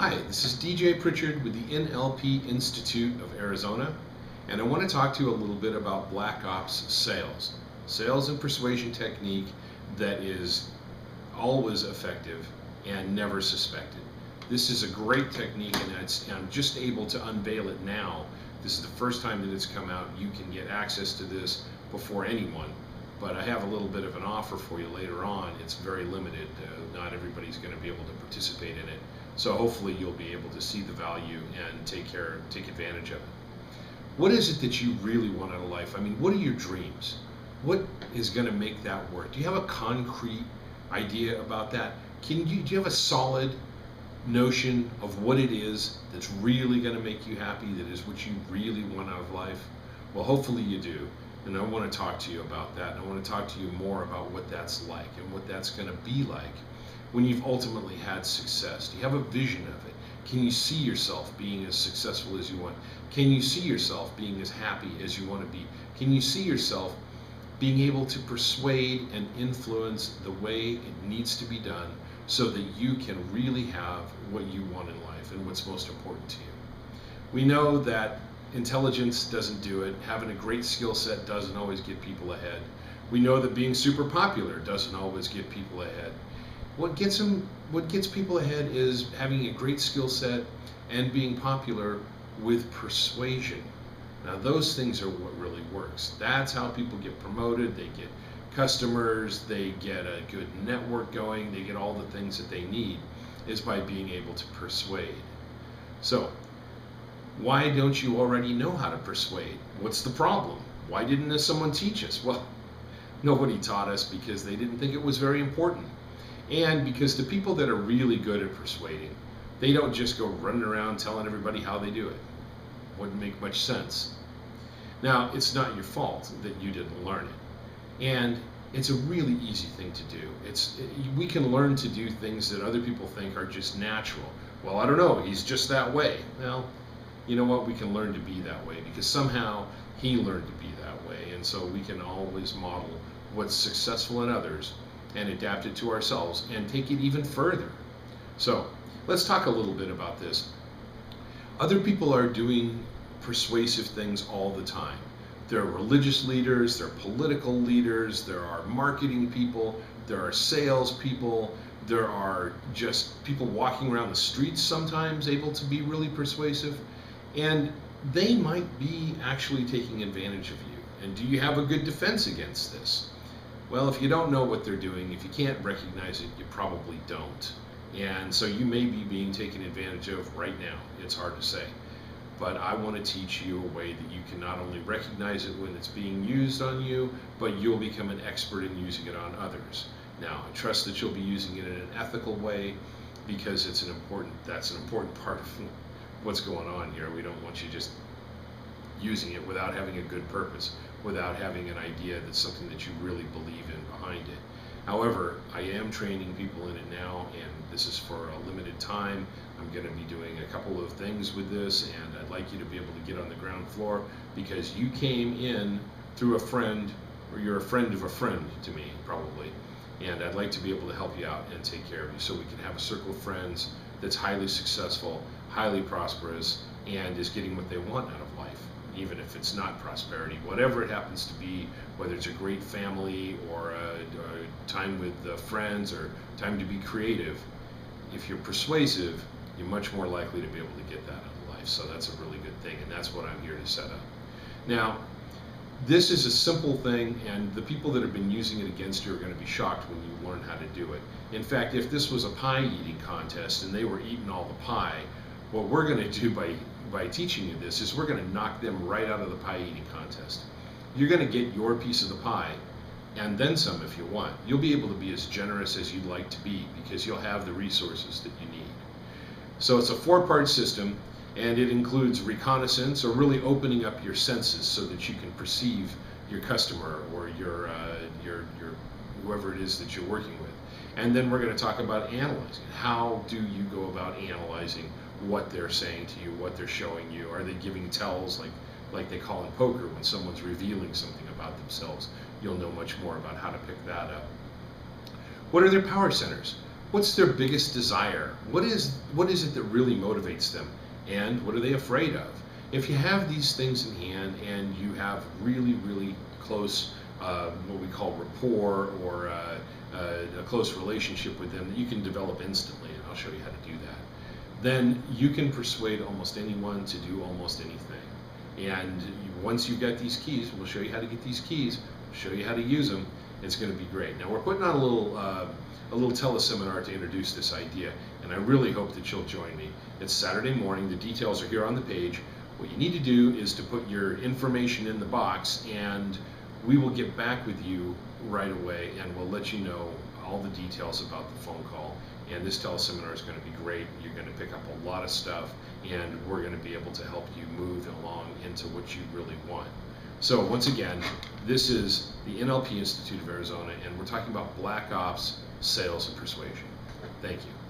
Hi, this is DJ Pritchard with the NLP Institute of Arizona, and I want to talk to you a little bit about BlackOps sales and persuasion technique that is always effective and never suspected. This is a great technique, and I'm just able to unveil it now. This is the first time that it's come out. You can get access to this before anyone, but I have a little bit of an offer for you later on. It's very limited. Not everybody's going to be able to participate in it. So hopefully you'll be able to see the value and take advantage of it. What is it that you really want out of life? I mean, what are your dreams? What is going to make that work? Do you have a concrete idea about that? Do you have a solid notion of what it is that's really going to make you happy, that is what you really want out of life? Well, hopefully you do. And I want to talk to you about that. And I want to talk to you more about what that's like and what that's going to be like when you've ultimately had success. Do you have a vision of it? Can you see yourself being as successful as you want? Can you see yourself being as happy as you want to be? Can you see yourself being able to persuade and influence the way it needs to be done so that you can really have what you want in life and what's most important to you? We know that intelligence doesn't do it. Having a great skill set doesn't always get people ahead. We know that being super popular doesn't always get people ahead. What gets people ahead is having a great skill set and being popular with persuasion. Now those things are what really works. That's how people get promoted, they get customers, they get a good network going, they get all the things that they need, is by being able to persuade. So why don't you already know how to persuade? What's the problem? Why didn't someone teach us? Well, nobody taught us because they didn't think it was very important. And because the people that are really good at persuading, they don't just go running around telling everybody how they do it. Wouldn't make much sense. Now, it's not your fault that you didn't learn it. And it's a really easy thing to do. We can learn to do things that other people think are just natural. Well, I don't know, he's just that way. Well, you know what? We can learn to be that way because somehow he learned to be that way. And so we can always model what's successful in others and adapt it to ourselves and take it even further. So let's talk a little bit about this. Other people are doing persuasive things all the time. There are religious leaders, there are political leaders, there are marketing people, there are sales people, there are just people walking around the streets sometimes able to be really persuasive, and they might be actually taking advantage of you. And do you have a good defense against this? Well, if you don't know what they're doing, if you can't recognize it, you probably don't. And so you may be being taken advantage of right now. It's hard to say. But I want to teach you a way that you can not only recognize it when it's being used on you, but you'll become an expert in using it on others. Now, I trust that you'll be using it in an ethical way because that's an important part of what's going on here. We don't want you just using it without having a good purpose, without having an idea that's something that you really believe in behind it. However, I am training people in it now, and this is for a limited time. I'm going to be doing a couple of things with this, and I'd like you to be able to get on the ground floor because you came in through a friend, or you're a friend of a friend to me, probably. And I'd like to be able to help you out and take care of you so we can have a circle of friends that's highly successful, highly prosperous, and is getting what they want out of life. Even if it's not prosperity, whatever it happens to be, whether it's a great family or a time with friends or time to be creative, if you're persuasive, you're much more likely to be able to get that out of life. So that's a really good thing, and that's what I'm here to set up. Now, this is a simple thing, and the people that have been using it against you are going to be shocked when you learn how to do it. In fact, if this was a pie eating contest and they were eating all the pie, what we're going to do by teaching you this is we're going to knock them right out of the pie eating contest. You're going to get your piece of the pie and then some if you want. You'll be able to be as generous as you'd like to be because you'll have the resources that you need. So it's a 4-part system, and it includes reconnaissance, or really opening up your senses so that you can perceive your customer or your whoever it is that you're working with. And then we're going to talk about analyzing. How do you go about analyzing what they're saying to you, what they're showing you? Are they giving tells like they call in poker when someone's revealing something about themselves? You'll know much more about how to pick that up. What are their power centers? What's their biggest desire? What is it that really motivates them? And what are they afraid of? If you have these things in hand and you have really close, what we call rapport, or a close relationship with them that you can develop instantly, and I'll show you how to do that, then you can persuade almost anyone to do almost anything. And once you've got these keys, we'll show you how to get these keys, show you how to use them. It's going to be great. Now we're putting on a little teleseminar to introduce this idea, and I really hope that you'll join me. It's Saturday morning. The details are here on the page. What you need to do is to put your information in the box, and we will get back with you right away, and we'll let you know all the details about the phone call. And this teleseminar is going to be great. You're going to pick up a lot of stuff, and we're going to be able to help you move along into what you really want. So once again, this is the NLP Institute of Arizona, and we're talking about BlackOps Sales and Persuasion. Thank you.